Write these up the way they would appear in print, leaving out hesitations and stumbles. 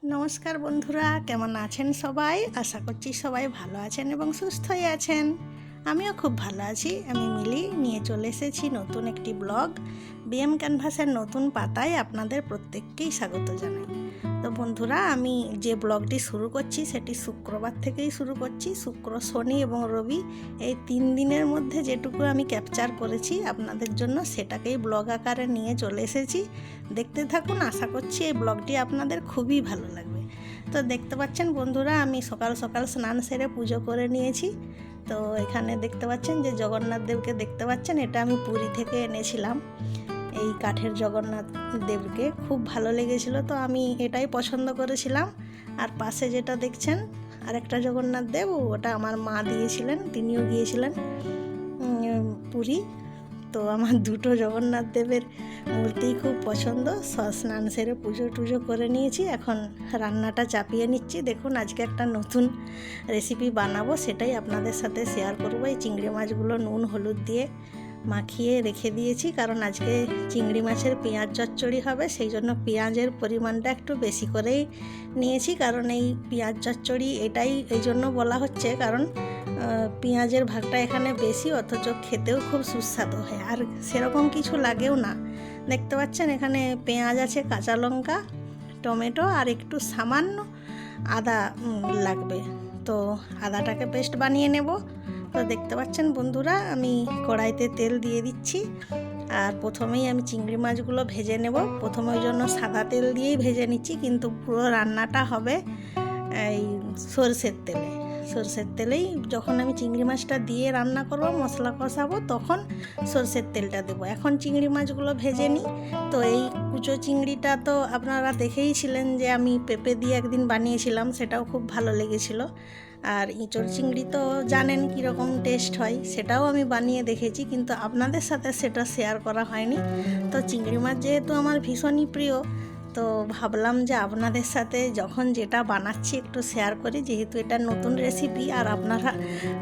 নমস্কার বন্ধুরা, কেমন আছেন সবাই? আশা করছি সবাই ভালো আছেন এবং সুস্থই আছেন। আমিও খুব ভালো আছি। আমি মিলি নিয়ে চলে এসেছি নতুন একটি ব্লগ। বিএম ক্যানভাসের নতুন পাতায় আপনাদের প্রত্যেককেই স্বাগত জানাই। তো বন্ধুরা, আমি যে ব্লগটি শুরু করছি সেটি শুক্রবার থেকেই শুরু করছি। শুক্র, শনি এবং রবি এই 3 দিনের মধ্যে যেটুকু আমি ক্যাপচার করেছি আপনাদের জন্য সেটাকেই ব্লগ আকারে নিয়ে চলে এসেছি। দেখতে থাকুন, আশা করছি এই ব্লগটি আপনাদের খুবই ভালো লাগবে। তো দেখতে পাচ্ছেন বন্ধুরা, আমি সকাল সকাল স্নান সেরে পুজো করে নিয়েছি। তো এখানে দেখতে পাচ্ছেন যে জগন্নাথ দেবকে দেখতে পাচ্ছেন, এটা আমি পুরী থেকে এনেছিলাম। এই কাঠের জগন্নাথ দেবকে খুব ভালো লেগেছিল, তো আমি এটাই পছন্দ করেছিলাম। আর পাশে যেটা দেখছেন আরেকটা জগন্নাথ দেব, ওটা আমার মা দিয়েছিলেন, তিনিও গিয়েছিলেন পুরী। তো আমার দুটো জগন্নাথ দেবের মূর্তি খুব পছন্দ। স্নান সেরে পুজো টুজো করে নিয়েছি, এখন রান্নাটা চাপিয়ে নিচ্ছি। দেখুন, আজকে একটা নতুন রেসিপি বানাবো, সেটাই আপনাদের সাথে শেয়ার করবো। এই চিংড়ি মাছগুলো নুন হলুদ দিয়ে মাখিয়ে রেখে দিয়েছি, কারণ আজকে চিংড়ি মাছের পেঁয়াজ চচ্চড়ি হবে, সেই জন্য পেঁয়াজের পরিমাণটা একটু বেশি করেই নিয়েছি। কারণ এই পেঁয়াজ চচ্চড়ি এটাই এই জন্য বলা হচ্ছে কারণ পেঁয়াজের ভাগটা এখানে বেশি, অথচ খেতেও খুব সুস্বাদু হয়, আর সেরকম কিছু লাগেও না। দেখতে পাচ্ছেন এখানে পেঁয়াজ আছে, কাঁচা লঙ্কা, টমেটো আর একটু সামান্য আদা লাগবে। তো আদাটাকে পেস্ট বানিয়ে নেব। তো দেখতে পাচ্ছেন বন্ধুরা, আমি কড়াইতে তেল দিয়ে দিচ্ছি। আর প্রথমেই আমি চিংড়ি মাছগুলো ভেজে নেব। প্রথমে ওই জন্য সাদা তেল দিয়েই ভেজে নিচ্ছি, কিন্তু পুরো রান্নাটা হবে এই সরষের তেলেই যখন আমি চিংড়ি মাছটা দিয়ে রান্না করব, মশলা কষাবো, তখন সরষের তেলটা দেবো। এখন চিংড়ি মাছগুলো ভেজে নিই। তো এই কুচো চিংড়িটা তো আপনারা দেখেইছিলেন যে আমি পেঁপে দিয়ে একদিন বানিয়েছিলাম, সেটাও খুব ভালো লেগেছিল। আর ইঁচড় চিংড়ি তো জানেন কীরকম টেস্ট হয়, সেটাও আমি বানিয়ে দেখেছি, কিন্তু আপনাদের সাথে সেটা শেয়ার করা হয়নি। তো চিংড়ি মাছ যেহেতু আমার ভীষণই প্রিয়, তো ভাবলাম যে আপনাদের সাথে যখন যেটা বানাচ্ছি একটু শেয়ার করি, যেহেতু এটা নতুন রেসিপি। আর আপনারা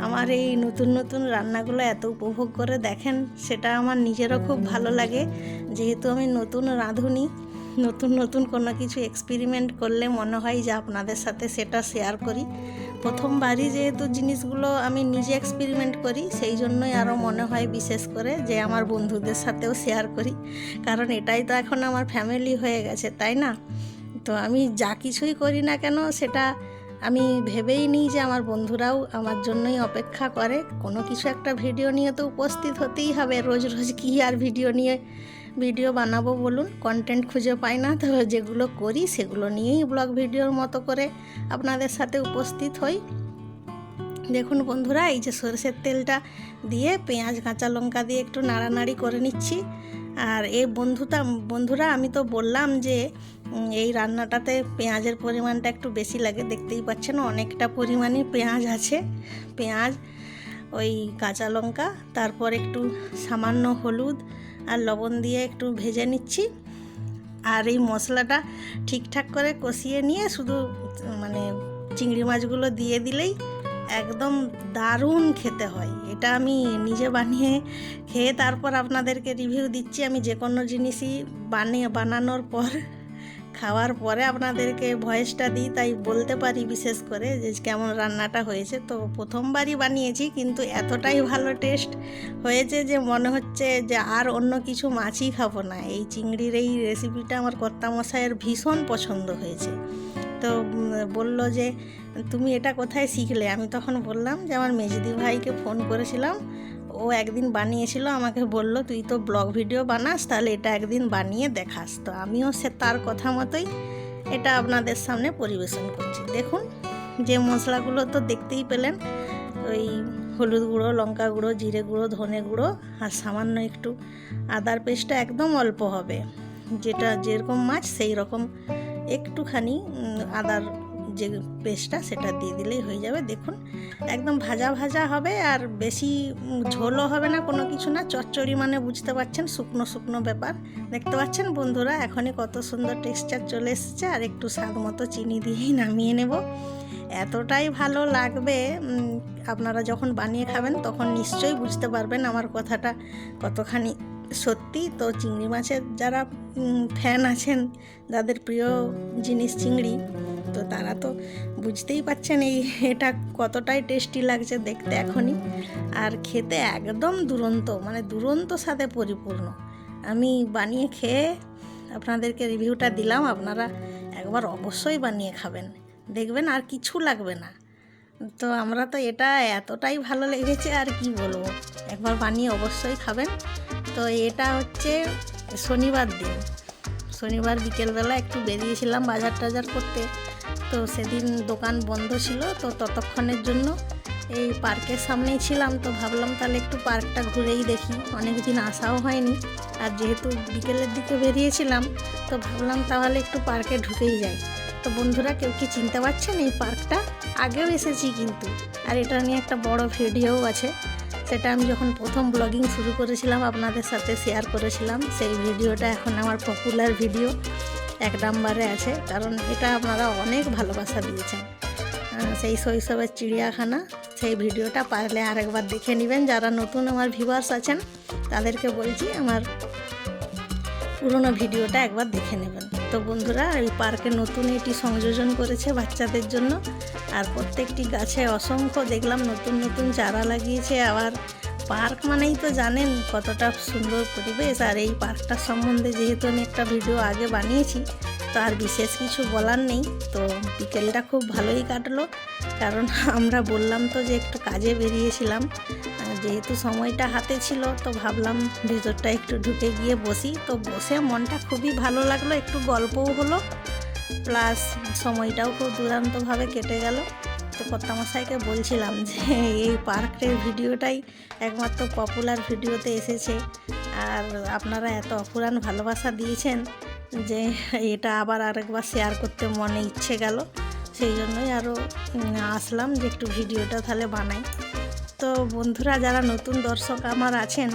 আমার এই নতুন নতুন রান্নাগুলো এত উপভোগ করে দেখেন, সেটা আমার নিজেরও খুব ভালো লাগে। যেহেতু আমি নতুন রাঁধুনি, নতুন নতুন কোনো কিছু এক্সপেরিমেন্ট করলে মনে হয় যে আপনাদের সাথে সেটা শেয়ার করি। প্রথমবারই যেহেতু জিনিসগুলো আমি নিজে এক্সপেরিমেন্ট করি, সেই জন্যই আরও মনে হয় বিশেষ করে যে আমার বন্ধুদের সাথেও শেয়ার করি, কারণ এটাই তো এখন আমার ফ্যামিলি হয়ে গেছে, তাই না? তো আমি যা কিছুই করি না কেন, সেটা আমি ভেবেই নিই যে আমার বন্ধুরাও আমার জন্যই অপেক্ষা করে। কোনো কিছু একটা ভিডিও নিয়ে তো উপস্থিত হতেই হবে। রোজ রোজ কী আর ভিডিও বানাবো বলুন, কন্টেন্ট খুঁজে পাই না। তো যেগুলো করি সেগুলো নিয়েই ব্লগ ভিডিওর মতো করে আপনাদের সাথে উপস্থিত হই। দেখুন বন্ধুরা, এই যে সরষের তেলটা দিয়ে পেঁয়াজ কাঁচা লঙ্কা দিয়ে একটু নাড়ানাড়ি করে নিচ্ছি। আর এই বন্ধুরা, আমি তো বললাম যে এই রান্নাটাতে পেঁয়াজের পরিমাণটা একটু বেশি লাগে। দেখতেই পাচ্ছেন অনেকটা পরিমাণে পেঁয়াজ আছে। পেঁয়াজ, ওই কাঁচা লঙ্কা, তারপর একটু সামান্য হলুদ আর লবণ দিয়ে একটু ভেজে নিচ্ছি। আর এই মশলাটা ঠিকঠাক করে কষিয়ে নিয়ে শুধু চিংড়ি মাছগুলো দিয়ে দিলেই একদম দারুণ খেতে হয়। এটা আমি নিজে বানিয়ে খেয়ে তারপর আপনাদেরকে রিভিউ দিচ্ছি। আমি যে কোনো জিনিসই বানানোর পর, খাওয়ার পরে আপনাদেরকে ভয়েসটা দিই, তাই বলতে পারি বিশেষ করে যে কেমন রান্নাটা হয়েছে। তো প্রথমবারই বানিয়েছি, কিন্তু এতটাই ভালো টেস্ট হয়েছে যে মনে হচ্ছে যে আর অন্য কিছু মাছই খাবো না। এই চিংড়ির এই রেসিপিটা আমার কর্তামশাইয়ের ভীষণ পছন্দ হয়েছে। তো বলল যে তুমি এটা কোথায় শিখলে? আমি তখন বললাম যে আমার মেজদি ভাইকে ফোন করেছিলাম, ও একদিন বানিয়েছিল, আমাকে বলল তুই তো ব্লগ ভিডিও বানাস, তাহলে এটা একদিন বানিয়ে দেখাস। তো আমিও তার কথা মতোই এটা আপনাদের সামনে পরিবেশন করছি। দেখুন, যে মশলাগুলো তো দেখতেই পেলেন, ওই হলুদ গুঁড়ো, লঙ্কা গুঁড়ো, জিরে গুঁড়ো, ধনে গুঁড়ো আর সামান্য একটু আদার পেস্টটা একদম অল্প হবে, যেরকম মাছ সেই রকম একটুখানি আদার যে পেস্টটা সেটা দিয়ে দিলেই হয়ে যাবে। দেখুন, একদম ভাজা ভাজা হবে, আর বেশি ঝোলও হবে না, কোনো কিছু না। চচ্চড়ি মানে বুঝতে পারছেন, শুকনো শুকনো ব্যাপার। দেখতে পাচ্ছেন বন্ধুরা, এখনই কত সুন্দর টেক্সচার চলে এসেছে। আর একটু স্বাদ মতো চিনি দিয়েই নামিয়ে নেব। এতটাই ভালো লাগবে, আপনারা যখন বানিয়ে খাবেন তখন নিশ্চয়ই বুঝতে পারবেন আমার কথাটা কতখানি সত্যি তো চিংড়ি মাছের যারা ফ্যান আছেন, যাদের প্রিয় জিনিস চিংড়ি, তো তারা তো বুঝতেই পারছেন এটা কতটাই টেস্টি লাগছে দেখতে এখনই, আর খেতে একদম দুরন্ত, মানে দুরন্ত স্বাদে পরিপূর্ণ। আমি বানিয়ে খেয়ে আপনাদেরকে রিভিউটা দিলাম, আপনারা একবার অবশ্যই বানিয়ে খাবেন, দেখবেন আর কিছু লাগবে না। তো আমরা তো এটা এতটাই ভালো লেগেছে আর কি বলবো, একবার বানিয়ে অবশ্যই খাবেন। তো এটা হচ্ছে শনিবার বিকেলবেলা একটু বেরিয়েছিলাম বাজার টাজার করতে, তো সেদিন দোকান বন্ধ ছিল, তো ততক্ষণের জন্য এই পার্কের সামনেই ছিলাম, তো ভাবলাম তাহলে একটু পার্কটা ঘুরেই দেখি, অনেক দিন আসাও হয়নি, আর যেহেতু বিকেলের দিকে বেরিয়েছিলাম তো ভাবলাম তাহলে একটু পার্কে ঢুকেই যাই। তো বন্ধুরা, কেউ কি চিনতে পারছেন এই পার্কটা? আগেও এসেছি কিন্তু, আর এটা নিয়ে একটা বড় ভিডিও আছে, সেটা আমি যখন প্রথম ব্লগিং শুরু করেছিলাম আপনাদের সাথে শেয়ার করেছিলাম। সেই ভিডিওটা এখন আমার পপুলার ভিডিও 1 নম্বরে আছে, কারণ এটা আপনারা অনেক ভালোবাসা দিয়েছেন। সেই শৈশবের চিড়িয়াখানা, সেই ভিডিওটা পারলে আরেকবার দেখে নেবেন। যারা নতুন আমার ভিউয়ার্স আছেন তাদেরকে বলছি আমার পুরনো ভিডিওটা একবার দেখে নেবেন। তো বন্ধুরা, এই পার্কে নতুন এটি সংযোজন করেছে বাচ্চাদের জন্য, আর প্রত্যেকটি গাছে অসংখ্য দেখলাম নতুন নতুন চারা লাগিয়েছে। আবার পার্ক মানেই তো জানেন কতটা সুন্দর পরিবেশ, আর এই পার্কটার সম্বন্ধে যেহেতু আমি একটা ভিডিও আগে বানিয়েছি, তো আর বিশেষ কিছু বলার নেই। তো বিকেলটা খুব ভালোই কাটলো, কারণ আমরা বললাম তো যে একটু কাজে বেরিয়েছিলাম, যেহেতু সময়টা হাতে ছিল, তো ভাবলাম ভিতরটা একটু ঢুকে গিয়ে বসি। তো বসে মনটা খুবই ভালো লাগলো, একটু গল্পও হলো, প্লাস সময়টাও খুব দুর্দান্তভাবে কেটে গেল। তো কর্তামশাইকে বলছিলাম যে এই পার্কের ভিডিওটাই একমাত্র পপুলার ভিডিওতে এসেছে, আর আপনারা এত অফুরান ভালোবাসা দিয়েছেন যে এটা আবার আরেকবার শেয়ার করতে মনে ইচ্ছে গেল, সেই জন্যই আরও আসলাম যে একটু ভিডিওটা তাহলে বানাই। তো বন্ধুরা, যারা নতুন দর্শক আমার আছেন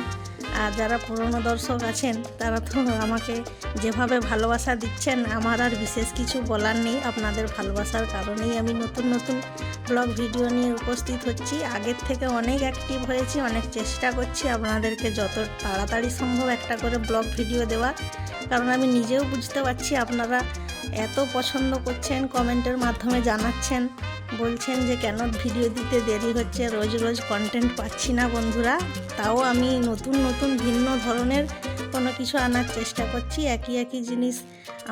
আর যারা পুরনো দর্শক আছেন, তারা তো আমাকে যেভাবে ভালোবাসা দিচ্ছেন, আমার আর বিশেষ কিছু বলার নেই। আপনাদের ভালোবাসার কারণেই আমি নতুন নতুন ব্লগ ভিডিও নিয়ে উপস্থিত হচ্ছি। আগের থেকে অনেক অ্যাক্টিভ হয়েছি, অনেক চেষ্টা করছি আপনাদেরকে যত তাড়াতাড়ি সম্ভব একটা করে ব্লগ ভিডিও দেওয়ার, কারণ আমি নিজেও বুঝতে পারছি আপনারা এত পছন্দ করছেন, কমেন্টের মাধ্যমে জানাচ্ছেন, বলছেন যে কেন ভিডিও দিতে দেরি হচ্ছে, রোজ রোজ কন্টেন্ট পাচ্ছি না। বন্ধুরা, তাও আমি নতুন নতুন ভিন্ন ধরনের কোনো কিছু আনার চেষ্টা করছি। একই জিনিস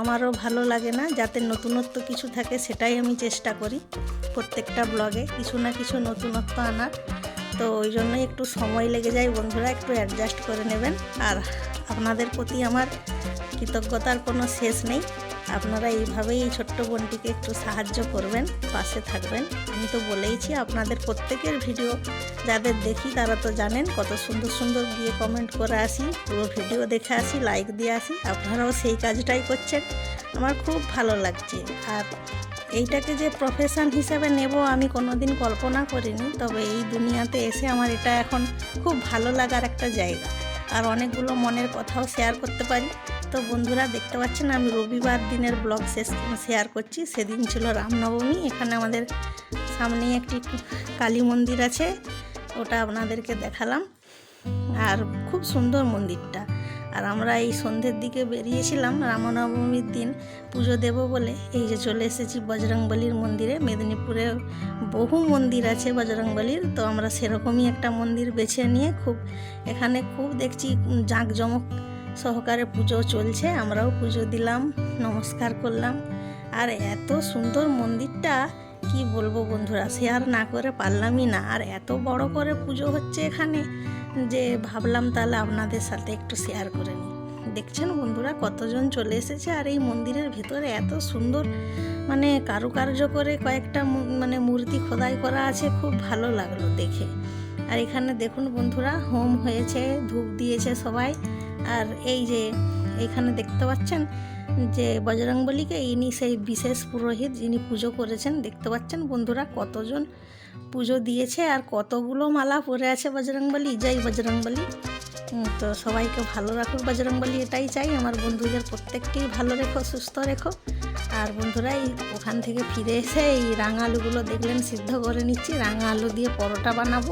আমারও ভালো লাগে না, যাতে নতুনত্ব কিছু থাকে সেটাই আমি চেষ্টা করি প্রত্যেকটা ব্লগে কিছু না কিছু নতুনত্ব আনার। তো ওই জন্যই একটু সময় লেগে যায় বন্ধুরা, একটু অ্যাডজাস্ট করে নেবেন। আর আপনাদের প্রতি আমার কৃতজ্ঞতার কোনো শেষ নেই, আপনারা এইভাবেই এই ছোট্ট বোনটিকে একটু সাহায্য করবেন, পাশে থাকবেন। আমি তো বলেইছি আপনাদের প্রত্যেকের ভিডিও যাদের দেখি তারা তো জানেন কত সুন্দর সুন্দর গিয়ে কমেন্ট করে আসি, পুরো ভিডিও দেখে আসি, লাইক দিয়ে আসি। আপনারাও সেই কাজটাই করছেন, আমার খুব ভালো লাগছে। আর এইটাকে যে প্রফেশন হিসেবে নেব আমি কোনোদিন কল্পনা করিনি, তবে এই দুনিয়াতে এসে আমার এটা এখন খুব ভালো লাগার একটা জায়গা, আর অনেকগুলো মনের কথাও শেয়ার করতে পারি। তো বন্ধুরা, দেখতে পাচ্ছেন আমি রবিবার দিনের ব্লগ শেয়ার করছি। সেদিন ছিল রামনবমী, এখানে আমাদের সামনেই একটি কালী মন্দির আছে, ওটা আপনাদেরকে দেখালাম, আর খুব সুন্দর মন্দিরটা। আর আমরা এই সন্ধ্যের দিকে বেরিয়েছিলাম রামনবমীর দিন পুজো দেব বলে। এই যে চলে এসেছি বজরংবলীর মন্দিরে। মেদিনীপুরে বহু মন্দির আছে বজরংবলীর, তো আমরা সেরকমই একটা মন্দির বেছে নিয়ে এখানে খুব দেখছি জাঁকজমক সহকারে পুজো চলছে। আমরাও পুজো দিলাম, নমস্কার করলাম, আর এত সুন্দর মন্দিরটা কি বলবো বন্ধুরা, শেয়ার না করে পারলামই না। আর এত বড় করে পুজো হচ্ছে এখানে যে ভাবলাম তাহলে আপনাদের সাথে একটু শেয়ার করে নিই। দেখছেন বন্ধুরা কতজন চলে এসেছে, আর এই মন্দিরের ভেতরে এত সুন্দর মানে কারুকার্য করে কয়েকটা মানে মূর্তি খোদাই করা আছে, খুব ভালো লাগলো দেখে। আর এখানে দেখুন বন্ধুরা, হোম হয়েছে, ধূপ দিয়েছে সবাই। আর এই যে এখানে দেখতে পাচ্ছেন যে বজরংবলীকে, ইনি সেই বিশেষ পুরোহিত যিনি পুজো করেছেন। দেখতে পাচ্ছেন বন্ধুরা কতজন পুজো দিয়েছে, আর কতগুলো মালা পরে আছে বজরংবলী, জয় বজরংবলী। তো সবাইকে ভালো রাখুক বজরংবলী, এটাই চাই। আমার বন্ধুদের প্রত্যেককেই ভালো রেখো, সুস্থ রেখো। আর বন্ধুরা, এই ওখান থেকে ফিরে এসে এই রাঙা আলুগুলো দেখলেন সিদ্ধ করে নিচ্ছি, রাঙা আলু দিয়ে পরোটা বানাবো।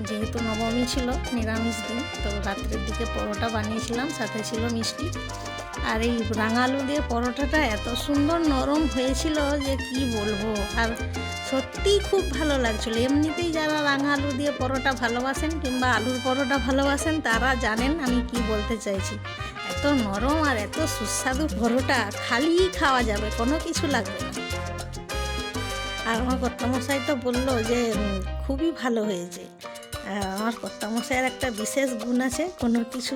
যেহেতু নবমী ছিল, নিরামিষ দিন, তো রাত্রের দিকে পরোটা বানিয়েছিলাম, সাথে ছিল মিষ্টি। আর এই রাঙা আলু দিয়ে পরোটাটা এত সুন্দর নরম হয়েছিল যে কি বলবো, আর সত্যিই খুব ভালো লাগছিলো। এমনিতেই যারা রাঙা আলু দিয়ে পরোটা ভালোবাসেন কিংবা আলুর পরোটা ভালোবাসেন তারা জানেন আমি কি বলতে চাইছি। এত নরম আর এত সুস্বাদু পরোটা, খালি খাওয়া যাবে, কোনো কিছু লাগবে না। আর আমার কর্তামশাই তো বললো যে খুবই ভালো হয়েছে। আমার কর্তামশাইয়ের একটা বিশেষ গুণ আছে, কোনো কিছু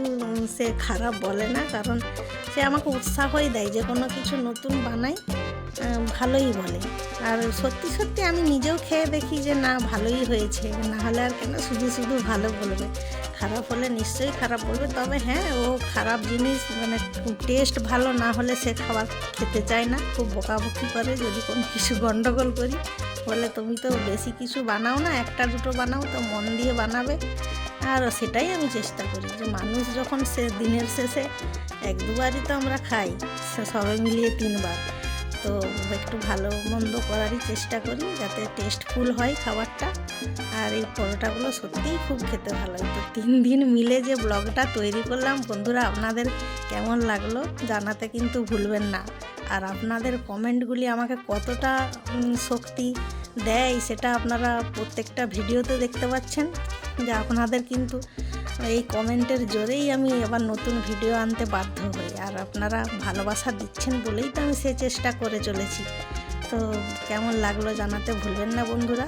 সে খারাপ বলে না, কারণ সে আমাকে উৎসাহই দেয় যে কোনো কিছু নতুন বানাই, ভালোই বলে। আর সত্যি সত্যি আমি নিজেও খেয়ে দেখি যে না ভালোই হয়েছে, না হলে আর কেন শুধু শুধু ভালো বলবে, খারাপ হলে নিশ্চয়ই খারাপ বলবে। তবে হ্যাঁ, ও খারাপ জিনিস মানে টেস্ট ভালো না হলে সে খাবার খেতে চায় না, খুব বকাবকি করে যদি কোনো কিছু গন্ডগোল করি। বলে তুমি তো বেশি কিছু বানাও না, একটা দুটো বানাও, তো মন দিয়ে বানাবে। আর সেটাই আমি চেষ্টা করি যে মানুষ যখন দিনের শেষে এক দুবারই তো আমরা খাই, সবাই মিলিয়ে 3 বার, তো একটু ভালো মন্দ করারই চেষ্টা করি যাতে টেস্টফুল হয় খাবারটা। আর এই পরোটাগুলো সত্যিই খুব খেতে ভালো হয়। তো 3 দিন মিলে যে ব্লগটা তৈরি করলাম বন্ধুরা, আপনাদের কেমন লাগলো জানাতে কিন্তু ভুলবেন না। আর আপনাদের কমেন্টগুলি আমাকে কতটা শক্তি দেয় সেটা আপনারা প্রত্যেকটা ভিডিওতে দেখতে পাচ্ছেন, যে আপনাদের কিন্তু এই কমেন্টের জোরেই আমি আবার নতুন ভিডিও আনতে বাধ্য হই। আর আপনারা ভালোবাসা দিচ্ছেন বলেই তো আমি সে চেষ্টা করে চলেছি। তো কেমন লাগলো জানাতে ভুলবেন না বন্ধুরা।